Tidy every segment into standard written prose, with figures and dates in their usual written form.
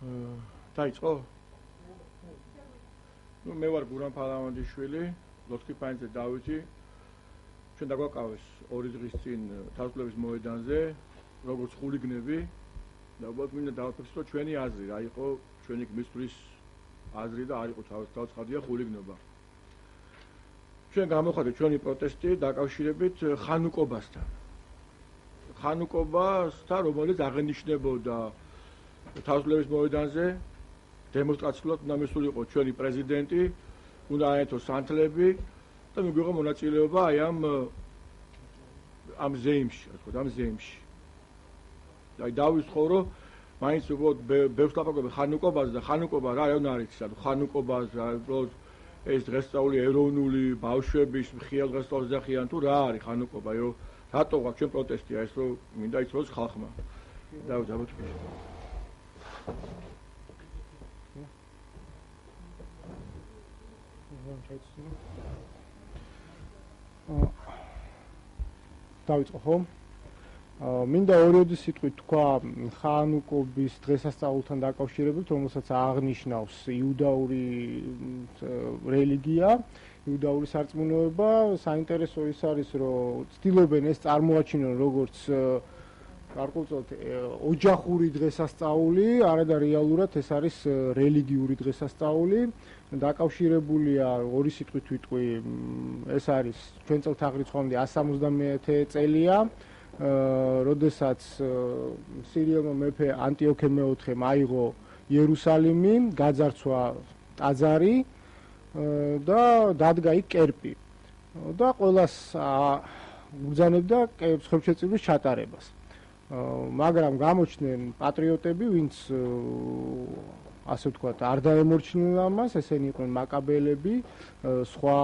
დაიწყო? ნუ მე ვარ გურამ ფალავანდიშვილი, ლოცკიფანიძე დავითი. ჩვენ დაგვაკავეს 2 დღის წინ თავისუფლების მოედანზე, როგორც ხულიგნები და უბრალოდ მინდა დავაფიქსო, რომ ჩვენი აზრი რა იყო, ჩვენი მისთვის აზრი და არ იყო თავისთავადია ხულიგნობა. ჩვენ გამოხატეთ ჩვენი პროტესტი დაკავშირებით ხანუკობასთან. ხანუკობასთან, რომელიც აღენიშნებოდა თავისუფლების მოედანზე დემონსტრაციულად უნდა მისულიყო ჩვენი პრეზიდენტი, უნდა აერთო სანთლები და მიგვიღო მონაწილეობა აი ამ ზეიმში, რა თქმა უნდა, ამ ზეიმში. აი დავისხო, რომ მაინც უბრალოდ ბევრს ლაპარაკობენ ხანუკობაზე და ხანუკობა რა უნდა არის, ხანუკობაზე უბრალოდ ეს დღესასწაული ეროვნული ბავშვების მხიალ დღესასწაულს ეძახიან თუ რა არის ხანუკობა, რატო გვაქვს ჩვენ პროტესტია ეს, რომ მინდა იცოდოს ხალხმა. დავით. დავიწყო ხო? მინდა ორიოდი სიტყვით თქვა ხანუკობის დღესასწაულთან დაკავშირებით, რომელსაც აღნიშნავს იუდაური რელიგია, იუდაური სარწმუნოება. საინტერესო ის არის, რომ ცდილობენ ეს წარმოაჩინონ როგორც გარკვეულწილად ოჯახური დღესასწაული, არადა რეალურად ეს არის რელიგიური დღესასწაული. დაკავშირებულია ორი სიტყვით ვიტყვი, ეს არის ჩვენ წელთაღრიცხვამდე 170 წელია, როდესაც სირიელმა მეფე ანტიოქე მეოთხემ აიღო იერუსალიმი, გაძარცვა ტაძარი და დადგა იქ კერპი და ყველას უბრძანებდა მსხვერპლშეწირვის ჩატარებას. მაგრამ გამოჩნდნენ პატრიოტები, ვინც ასე ვთქვათ, არ დაემორჩილებდნენ ამას, ესენი იყვნენ მაკაბელები, სხვა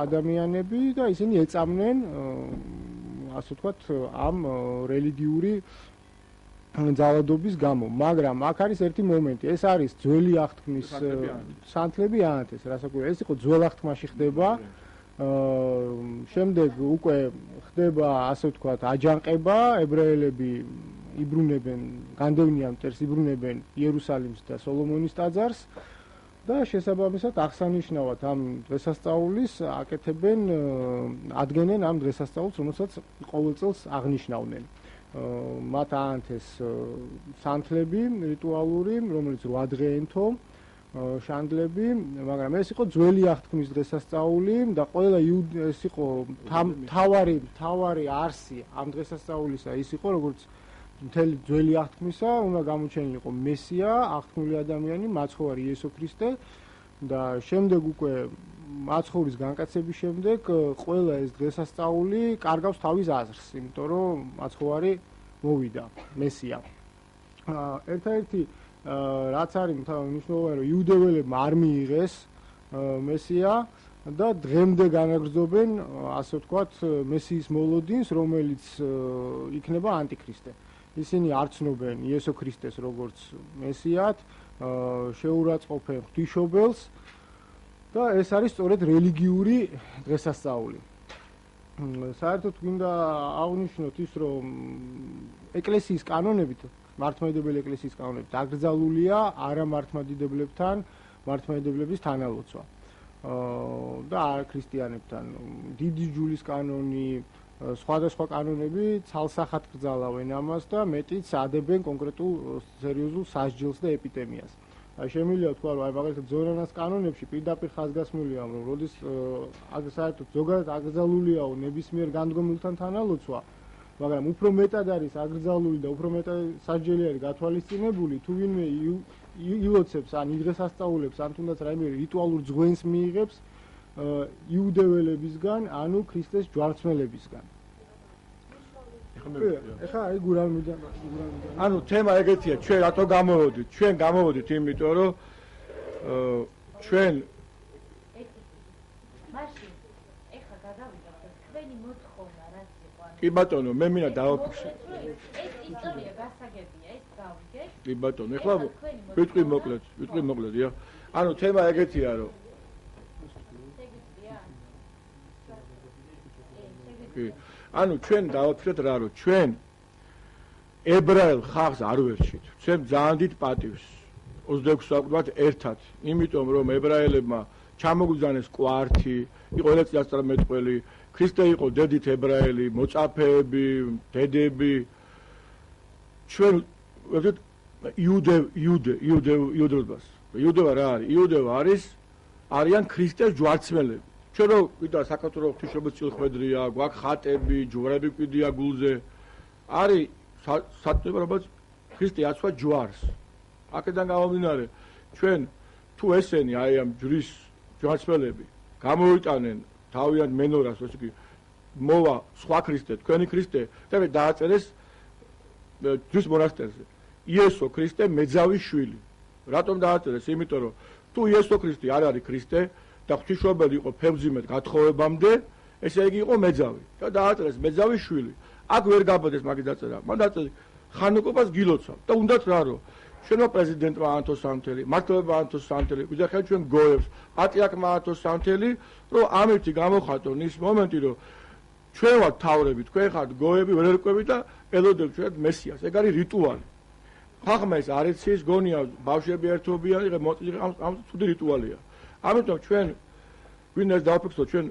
ადამიანები და ისინი ეწამნენ ასე ვთქვათ, ამ რელიგიური ძალადობის გამო. მაგრამ აქ არის ერთი მომენტი, ეს არის ძველი აღთქმის სანთლები ანათეს, რასაკვირველია, ეს იყო ძველ აღთქმაში ხდება. შემდეგ უკვე ხდება, ასე ვთქვათ, აჯანყება, ებრაელები იბრუნებენ, განდევნიან მტერს, იბრუნებენ იერუსალიმს და სოლომონის ტაძარს და შესაბამისად აღსანიშნავად ამ დღესასწაულის აკეთებენ, ადგენენ ამ დღესასწაულს, რომელსაც ყოველ წელს აღნიშნავდნენ. მათ აანთეს სანთლები რიტუალური, რომელიც 8 დღეენთო შანდლები, მაგრამ ეს იყო ძველი აღთქმის დღესასწაული და ყველა ეს იყო თავარი არსი ამ დღესასწაულისა, ის იყო როგორც მთელი ძველი აღთქმისა, უნდა გამოჩენილიყო მესია, აღთქმული ადამიანი, მაცხოვარი იესო ქრისტე და შემდეგ უკვე მაცხოვრის განკაცების შემდეგ ყველა ეს დღესასწაული კარგავს თავის აზრს, იმიტომ რომ მაცხოვარი მოვიდა, მესია. ერთადერთი რაც არის მნიშვნელოვანი, რომ იუდეველებმა არ მიიღეს მესია და დღემდე განაგრძობენ, ასე ვთქვათ, მესიის მოლოდინს, რომელიც იქნება ანტიქრისტე. ისინი არ ცნობენ იესო ქრისტეს როგორც მესიად, შეურაცხყოფენ ღვთისმშობელს და ეს არის სწორედ რელიგიური დღესასწაული. საერთოდ გვინდა აღნიშნოთ ის, რომ ეკლესიის კანონებით, მართლმადიდებელი ეკლესიის კანონებით აკრძალულია არამართლმადიდებლებთან მართლმადიდებლების თანალოცვა და არაქრისტიანებთან. დიდი ჯულის კანონი, სხვადასხვა კანონები ცალსახად კრძალავენ ამას და მეტიც ადებენ კონკრეტულ სერიოზულ სასჯელს და ეპიდემიას. შემიძლია თქვა, რომ აი მაგალითად ზორანას კანონებში პირდაპირ ხაზგასმულია, რომ როდის საერთოდ ზოგადად აკრძალულიაო ნებისმიერ განდგომილთან თანალოცვა, მაგრამ უფრო მეტად არის აკრძალული და უფრო მეტად სასჯელი არის გათვალისწინებული, თუ ვინმე ილოცებს ან იდღესასწაულებს, ან თუნდაც რაიმე რიტუალურ ძღვენს მიიღებს იუდეველებისგან, ანუ ქრისტეს ჯვარცმელებისგან. ეხლა აი გურამიდან. ანუ თემა ეგეთია, ჩვენ რატო გამოვოდით? ჩვენ გამოვოდით იმიტომ, რომ ჩვენ მაშინ ეხლა გადავიდა თქვენი მოთხოვნა რაც იყო. კი ბატონო, მე მინდა დავაფიქსო. ეს ისტორია გასაგებია, ეს გავიგე. კი ბატონო, ეხლა ვიტყვი მოკლედ, ია. ანუ თემა ეგეთია, რომ ანუ ჩვენ დავაფიქრეთ რა, რომ ჩვენ ებრაელ ხალხს არ ვერჩით. ჩვენ ძალიან დიდ პატივს 26 საუკუნეში ერთად, იმიტომ რომ ებრაელებმა ჩამოგუზანეს კვართი, იყო ერთ წინასწარმეტყველი, ქრისტე იყო დედით ებრაელი, მოწაფეები, დედები. ჩვენ ვეძებთ იუდეობას. იუდევა რა არის? იუდევა არიან ქრისტეს ჯვარცმელები. ჩვენ რო ვიდა საქართველოს ღვთისმშობლის წილხვედრია, გვაქვს ხატები, ჯვრები გვიდია გულზე. არის საწმება, რომელიც ქრისტე აცვა ჯვარს. აქედან გამომდინარე, ჩვენ თუ ესენი აი ამ ჯვრის ჯვარცმელები გამოიტანენ თავიანთ მენორას, ასე იგი მოვა სხვა ქრისტე, თქვენი ქრისტე და დააწერეს ჯვრის მონასტერზე. იესო ქრისტე მეძავის შვილი. რატომ დააწერეს? იმიტომ რომ თუ იესო ქრისტე არ არის ქრისტე და ღვთისმშობელი იყო ფებზიმეთ გათხოვებამდე, ესე იგი იყო მეძავი და დააწერეს მეძავის შვილი. აქ ვერ გაბადეს მაგის დაწერა. მან დაწერა ხანუკობას გილოცავ და უნდათ რა რომ ჩვენმა პრეზიდენტმა ანთოს სამთელი, მართლობებმა ანთოს სამთელი, ვიძახიან ჩვენ გოებს, პატრიარქმა ანთოს სამთელი, რომ ამერთი გამოხატონ ის მომენტი, რომ ჩვენ ვართ თავრები, თქვენ ხართ გოები, ვერ ერკვევით და ელოდებთ ჩვენ მესიას. ეგ არის რიტუალი. ხახმა ეს არ იცის, გონია ბავშვები ერთობიან, იღე მოწილი ამ ცუდი რიტუალია. ამიტომ ჩვენ ვინაც დავფიქროთ ჩვენ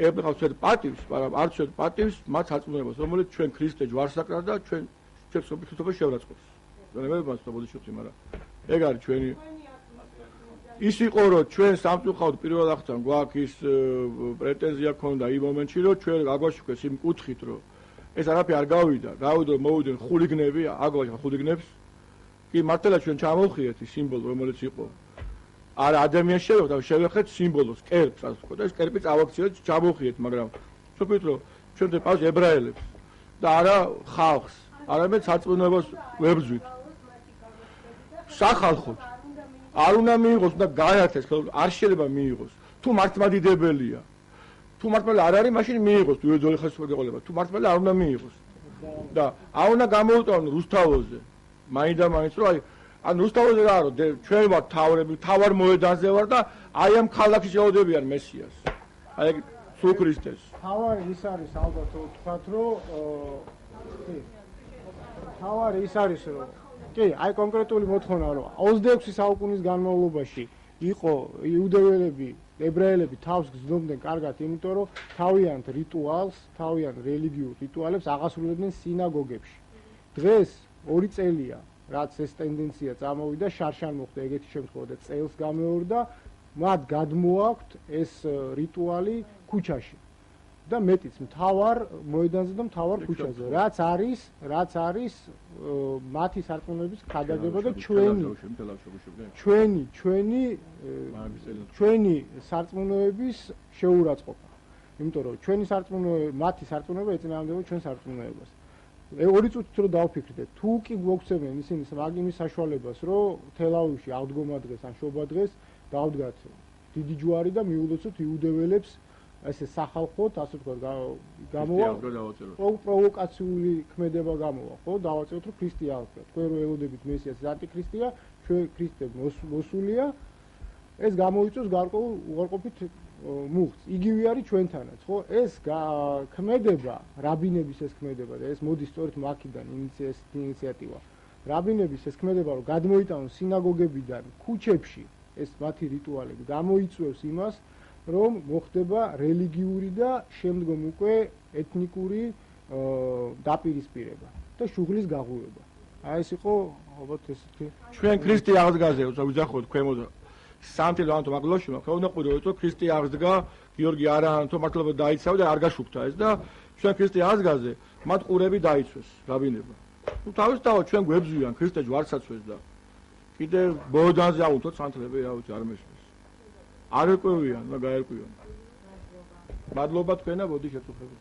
ებრაელს ვერთ პატივს, მაგრამ არც ვერთ პატივს მათ სარწმუნოებას, რომელიც ჩვენ ქრისტე ჯვარსაკრას და ჩვენ ქრისტეს შევრაცხყოფს. ზოგადად მოსწავლეში, მაგრამ ეგ არის ჩვენი ის იყო რომ ჩვენ სამწუხაროდ პირველ ახსნა გვაქვს ის პრეტენზია ქონდა იმ მომენტში რომ ჩვენ აგვაშუქეს იმ კუთხით რომ ეს არაფერი არ გავიდა, მოვიდნენ ხულიგნები, აგვაშუქა ხულიგნებს. კი მართლა ჩვენ ჩამოვხიეთ ის სიმბოლო რომელიც იყო. არა ადამიანს შევეხეთ სიმბოლოს, კერპს ასე ვთქვათ და ეს კერპი წავაქციოთ ჩამოვხიეთ, მაგრამ ვთქვით რომ ჩვენ დეპავს ებრაელებს და არა ხალხს, არამედ სარწმუნოებას ვებრძვით. სახალხოდ არ უნდა მიიღოს და გაერთეს, არ შეიძლება მიიღოს. თუ მართლმადიდებელია, თუ მართლმადიდებელი არ არის, მაშინ მიიღოს თუ იძოли ხელისუფლება. თუ მართლმადიდებელი არ უნდა მიიღოს. და არ უნდა გამოუტანონ რუსთავოზე. მაინც და მაინც რომ ან რუსთავოზე რა რომ ჩვენ ვართ თავრები, თავარ მოედანზე ვარ და აი ამ ქალაქში შეუდებიან მესიას. აი სულ ქრისტეს. თავარი ის არის ალბათ ვთქვათ რომ თავარი ის არის რომ კი, აი კონკრეტული მოთხოვნა რომ 26 საუკუნის განმავლობაში იყო იუდეველები, ებრაელები თავს გზნობდნენ კარგად, იმიტომ რომ თავიანთ რიტუალს, თავიანთ რელიგიურ რიტუალებს აღასრულებდნენ სინაგოგებში. დღეს 2 წელია, რაც ეს ტენდენცია წამოვიდა, შარშან მოხდა ეგეთი შემთხვევა და წელს გამეორდა, მათ გადმოაქვთ ეს რიტუალი ქუჩაში. და მეტიც მთავარ მოედანზე და მთავარ ქუჩაზე, რაც არის მათი სარწმუნოების ქადაგება და ჩვენი სარწმუნოების შეურაცხყოფა. იმიტომ რომ მათი სარწმუნოება ეწინააღმდება ჩვენ სარწმუნოებას. 2 წუთით რომ დავფიქრდეთ, თუ კი გვოქცევენ ისინი მაგ იმის საშუალებას, რომ თელავივში აღდგომა დღეს ან შობა დღეს დავდგათ დიდი ჯვარი და მიულოცოთ იუდეველებს ესე სახალხოდ, ასე ვთქვათ, გამოვა პროვოკაციული ქმედება გამოვა, ხო? დავაწეროთ, რომ ქრისტე აღდგა. თქვენ რო ელოდებით მესიას ანტიქრისტია, ჩვენ ქრისტე მოსულია, ეს გამოიწვევს გარკვეულ უარყოფით მუხტს. იგივე არის ჩვენთანაც, ხო? ეს ქმედება, რაბინების ეს ქმედება და ეს მოდის სწორედ მაქიდან ინიციატივა. რაბინების ეს ქმედება, რომ გადმოიტანონ სინაგოგებიდან ქუჩებში ეს მათი რიტუალები, გამოიწვევს იმას, რომ მოხდება რელიგიური და შემდგომ უკვე ეთნიკური დაპირისპირება და შუღლის გაღვივება. აი ეს იყო ალბათ ესეთი ჩვენ ქრისტე აღდგაზე ვიძახოთ ქვემოთ სამთელო ანთო მაგლოში მაგრამ უნდა ყვიროთ რომ ქრისტე აღდგა გიორგი არაანთო მართლობა დაიცავა და არ გაშუქთა ეს და ჩვენ ქრისტე აღდგაზე მათ ყურები დაიცვეს რაბინება. თუ თავისთავად ჩვენ გვებზვიან ქრისტე ჯვარცაცვეს და კიდე ბოდანზე აუთოთ სამთლები რა ვიცი არ მესმის. არ ეკვევიან, და გაერკვიან. მადლობა თქვენა, მოდი შეწუხებით.